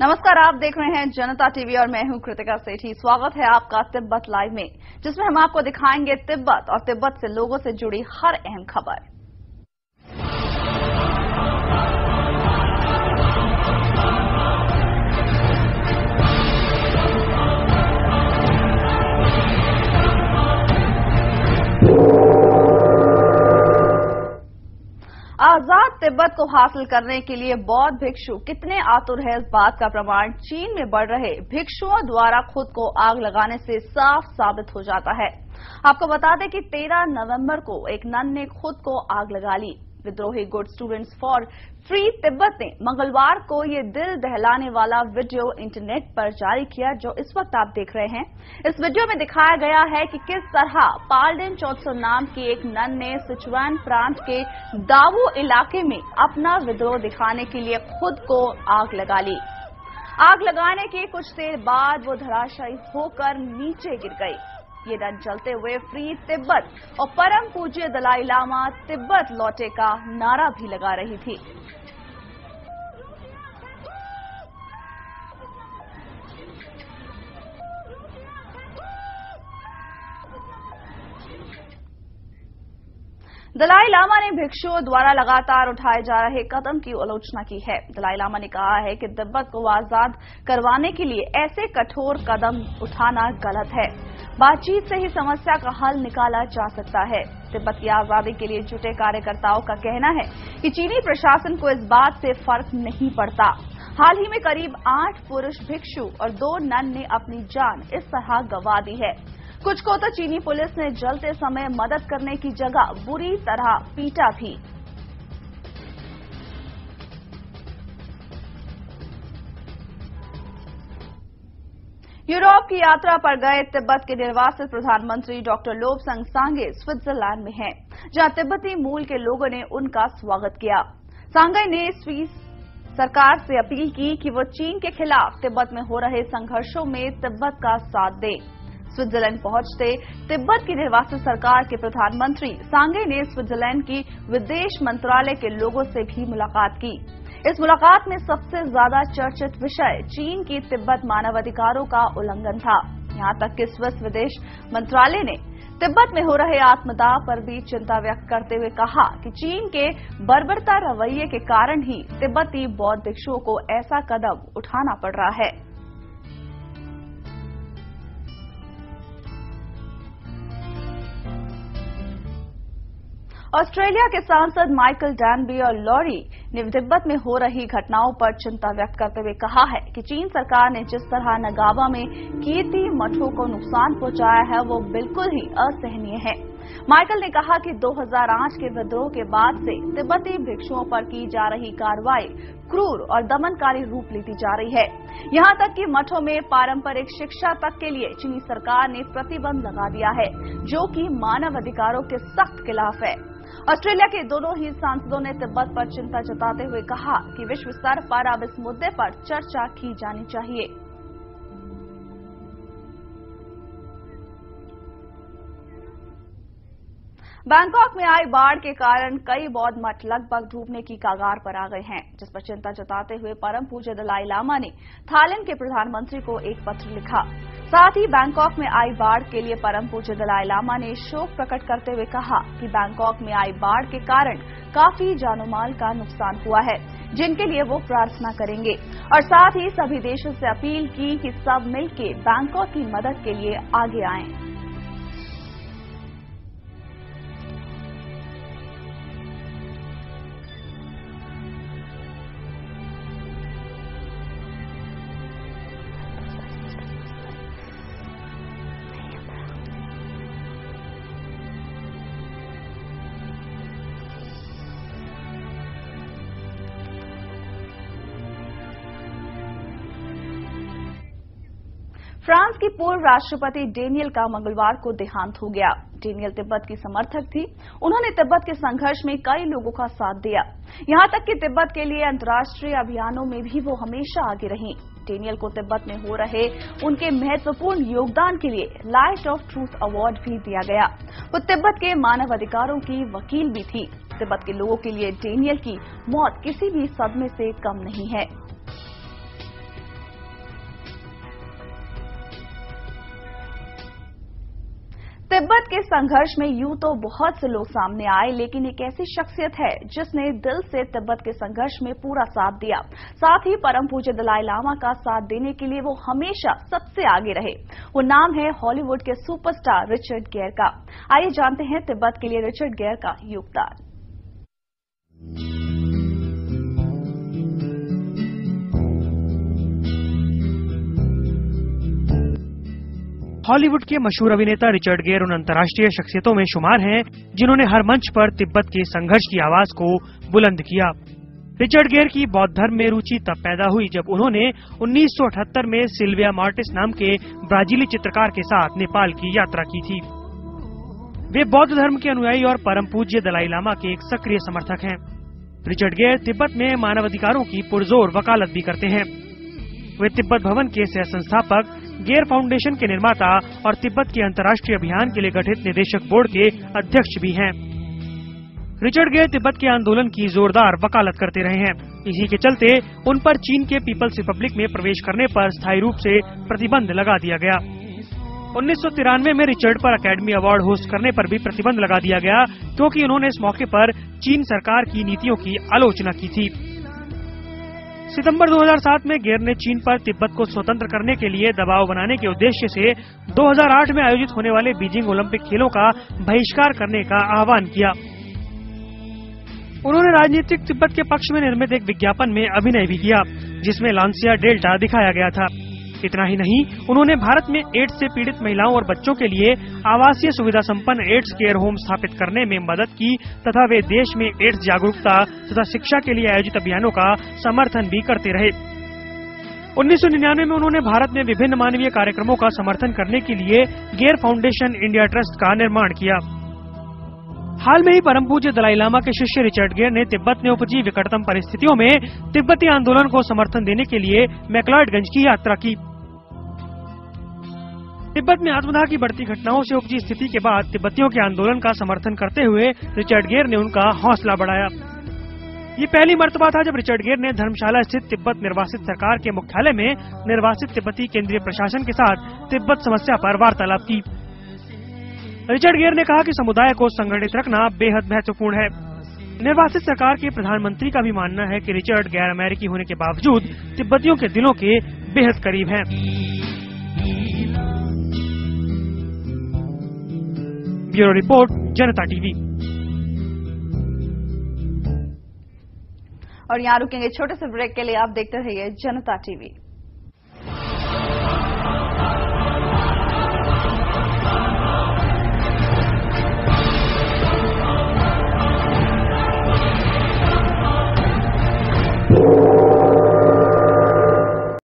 नमस्कार, आप देख रहे हैं जनता टीवी और मैं हूं कृतिका सेठी। स्वागत है आपका तिब्बत लाइव में, जिसमें हम आपको दिखाएंगे तिब्बत और तिब्बत से लोगों से जुड़ी हर अहम खबर। आजाद तिब्बत को हासिल करने के लिए बौद्ध भिक्षु कितने आतुर है, इस बात का प्रमाण चीन में बढ़ रहे भिक्षुओं द्वारा खुद को आग लगाने से साफ साबित हो जाता है। आपको बता दें कि 13 नवंबर को एक नन ने खुद को आग लगा ली। विद्रोही good students for free Tibet ने मंगलवार को ये दिल दहलाने वाला वीडियो इंटरनेट पर जारी किया, जो इस वक्त आप देख रहे हैं। इस वीडियो में दिखाया गया है कि किस तरह पाल्डेन चौत्सो नाम की एक नन ने सिचुआन प्रांत के दावो इलाके में अपना विद्रोह दिखाने के लिए खुद को आग लगा ली। आग लगाने के कुछ देर बाद वो धराशायी होकर नीचे गिर गई। ये नन चलते हुए फ्री तिब्बत और परम पूज्य दलाई लामा तिब्बत लौटे का नारा भी लगा रही थी। दलाई लामा ने भिक्षुओं द्वारा लगातार उठाए जा रहे कदम की आलोचना की है। दलाई लामा ने कहा है कि तिब्बत को आजाद करवाने के लिए ऐसे कठोर कदम उठाना गलत है। बातचीत से ही समस्या का हल निकाला जा सकता है। तिब्बत की आजादी के लिए जुटे कार्यकर्ताओं का कहना है कि चीनी प्रशासन को इस बात से फर्क नहीं पड़ता। हाल ही में करीब 8 पुरुष भिक्षु और 2 नन ने अपनी जान इस तरह गंवा दी है। कुछ को तो चीनी पुलिस ने जलते समय मदद करने की जगह बुरी तरह पीटा भी। यूरोप की यात्रा पर गए तिब्बत के निर्वासित प्रधानमंत्री डॉक्टर लोब्संग सांगे स्विट्जरलैंड में हैं, जहां तिब्बती मूल के लोगों ने उनका स्वागत किया। सांगे ने स्विस सरकार से अपील की कि वो चीन के खिलाफ तिब्बत में हो रहे संघर्षों में तिब्बत का साथ दे। स्विट्जरलैंड पहुंचते तिब्बत की निर्वासित सरकार के प्रधानमंत्री सांगे ने स्विट्जरलैंड की विदेश मंत्रालय के लोगों से भी मुलाकात की। इस मुलाकात में सबसे ज्यादा चर्चित विषय चीन की तिब्बत मानवाधिकारों का उल्लंघन था। यहां तक कि स्विस विदेश मंत्रालय ने तिब्बत में हो रहे आत्मदाह पर भी चिंता व्यक्त करते हुए कहा कि चीन के बर्बरता रवैये के कारण ही तिब्बती बौद्ध भिक्षुओं को ऐसा कदम उठाना पड़ रहा है। ऑस्ट्रेलिया के सांसद माइकल डैनबी और लॉरी ने तिब्बत में हो रही घटनाओं पर चिंता व्यक्त करते हुए कहा है कि चीन सरकार ने जिस तरह नगावा में कीर्ति मठों को नुकसान पहुंचाया है, वो बिल्कुल ही असहनीय है। माइकल ने कहा कि 2008 के विद्रोह के बाद से तिब्बती भिक्षुओं पर की जा रही कार्रवाई क्रूर और दमनकारी रूप लेती जा रही है। यहां तक कि मठों में पारंपरिक शिक्षा तक के लिए चीनी सरकार ने प्रतिबंध लगा दिया है, जो कि मानव अधिकारों के सख्त खिलाफ है। ऑस्ट्रेलिया के दोनों ही सांसदों ने तिब्बत पर चिंता जताते हुए कहा कि विश्व स्तर पर अब इस मुद्दे पर चर्चा की जानी चाहिए। बैंकॉक में आई बाढ़ के कारण कई बौद्ध मठ लगभग डूबने की कगार पर आ गए हैं, जिस पर चिंता जताते हुए परम पूज्य दलाई लामा ने थाईलैंड के प्रधानमंत्री को एक पत्र लिखा। साथ ही बैंकॉक में आई बाढ़ के लिए परम पूज्य दलाई लामा ने शोक प्रकट करते हुए कहा कि बैंकॉक में आई बाढ़ के कारण काफी जानो माल का नुकसान हुआ है, जिनके लिए वो प्रार्थना करेंगे, और साथ ही सभी देशों से अपील की कि सब मिलकर बैंकॉक की मदद के लिए आगे आएं। फ्रांस की पूर्व राष्ट्रपति डेनियल का मंगलवार को देहांत हो गया। डेनियल तिब्बत की समर्थक थी। उन्होंने तिब्बत के संघर्ष में कई लोगों का साथ दिया। यहां तक कि तिब्बत के लिए अंतर्राष्ट्रीय अभियानों में भी वो हमेशा आगे रहीं। डेनियल को तिब्बत में हो रहे उनके महत्वपूर्ण योगदान के लिए लाइट ऑफ ट्रूथ अवार्ड भी दिया गया। वो तिब्बत के मानव अधिकारों की वकील भी थी। तिब्बत के लोगों के लिए डेनियल की मौत किसी भी सदमे से कम नहीं है। तिब्बत के संघर्ष में यूं तो बहुत से लोग सामने आए, लेकिन एक ऐसी शख्सियत है जिसने दिल से तिब्बत के संघर्ष में पूरा साथ दिया। साथ ही परम पूज्य दलाई लामा का साथ देने के लिए वो हमेशा सबसे आगे रहे। वो नाम है हॉलीवुड के सुपरस्टार रिचर्ड गेयर का। आइए जानते हैं तिब्बत के लिए रिचर्ड गेयर का योगदान। हॉलीवुड के मशहूर अभिनेता रिचर्ड गेयर उन अंतर्राष्ट्रीय शख्सियतों में शुमार हैं जिन्होंने हर मंच पर तिब्बत के संघर्ष की आवाज को बुलंद किया। रिचर्ड गेयर की बौद्ध धर्म में रुचि तब पैदा हुई जब उन्होंने 1978 में सिल्विया मार्टिस नाम के ब्राजीली चित्रकार के साथ नेपाल की यात्रा की थी। वे बौद्ध धर्म के अनुयायी और परम पूज्य दलाई लामा के एक सक्रिय समर्थक हैं। रिचर्ड गेयर तिब्बत में मानवाधिकारों की पुरजोर वकालत भी करते हैं। वे तिब्बत भवन के सह संस्थापक, गेयर फाउंडेशन के निर्माता और तिब्बत के अंतर्राष्ट्रीय अभियान के लिए गठित निदेशक बोर्ड के अध्यक्ष भी हैं। रिचर्ड गेयर तिब्बत के आंदोलन की जोरदार वकालत करते रहे हैं। इसी के चलते उन पर चीन के पीपल्स रिपब्लिक में प्रवेश करने पर स्थायी रूप से प्रतिबंध लगा दिया गया। 1993 में रिचर्ड पर अकेडमी अवार्ड होस्ट करने पर भी प्रतिबंध लगा दिया गया, क्योंकि उन्होंने इस मौके पर चीन सरकार की नीतियों की आलोचना की थी। सितंबर 2007 में गेयर ने चीन पर तिब्बत को स्वतंत्र करने के लिए दबाव बनाने के उद्देश्य से 2008 में आयोजित होने वाले बीजिंग ओलंपिक खेलों का बहिष्कार करने का आह्वान किया। उन्होंने राजनीतिक तिब्बत के पक्ष में निर्मित एक विज्ञापन में अभिनय भी किया, जिसमें लांसिया डेल्टा दिखाया गया था। इतना ही नहीं, उन्होंने भारत में एड्स से पीड़ित महिलाओं और बच्चों के लिए आवासीय सुविधा संपन्न एड्स केयर होम स्थापित करने में मदद की तथा वे देश में एड्स जागरूकता तथा शिक्षा के लिए आयोजित अभियानों का समर्थन भी करते रहे। 1999 में उन्होंने भारत में विभिन्न मानवीय कार्यक्रमों का समर्थन करने के लिए गेयर फाउंडेशन इंडिया ट्रस्ट का निर्माण किया। हाल में ही परम पूज्य दलाई लामा के शिष्य रिचर्ड गेयर ने तिब्बत में उपजी विकटतम परिस्थितियों में तिब्बती आंदोलन को समर्थन देने के लिए मैक्लॉयडगंज की यात्रा की। तिब्बत में आत्मदाह की बढ़ती घटनाओं से उपजी स्थिति के बाद तिब्बतियों के आंदोलन का समर्थन करते हुए रिचर्ड गेयर ने उनका हौसला बढ़ाया। ये पहली मर्तबा था जब रिचर्ड गेयर ने धर्मशाला स्थित तिब्बत निर्वासित सरकार के मुख्यालय में निर्वासित तिब्बती केंद्रीय प्रशासन के साथ तिब्बत समस्या पर वार्तालाप की। रिचर्ड गेयर ने कहा कि समुदाय को संगठित रखना बेहद महत्वपूर्ण है। निर्वासित सरकार के प्रधानमंत्री का भी मानना है कि रिचर्ड गैर अमेरिकी होने के बावजूद तिब्बतियों के दिलों के बेहद करीब हैं। ब्यूरो रिपोर्ट, जनता टीवी। और यहाँ रुकेंगे छोटे से ब्रेक के लिए। आप देखते रहिए जनता टीवी।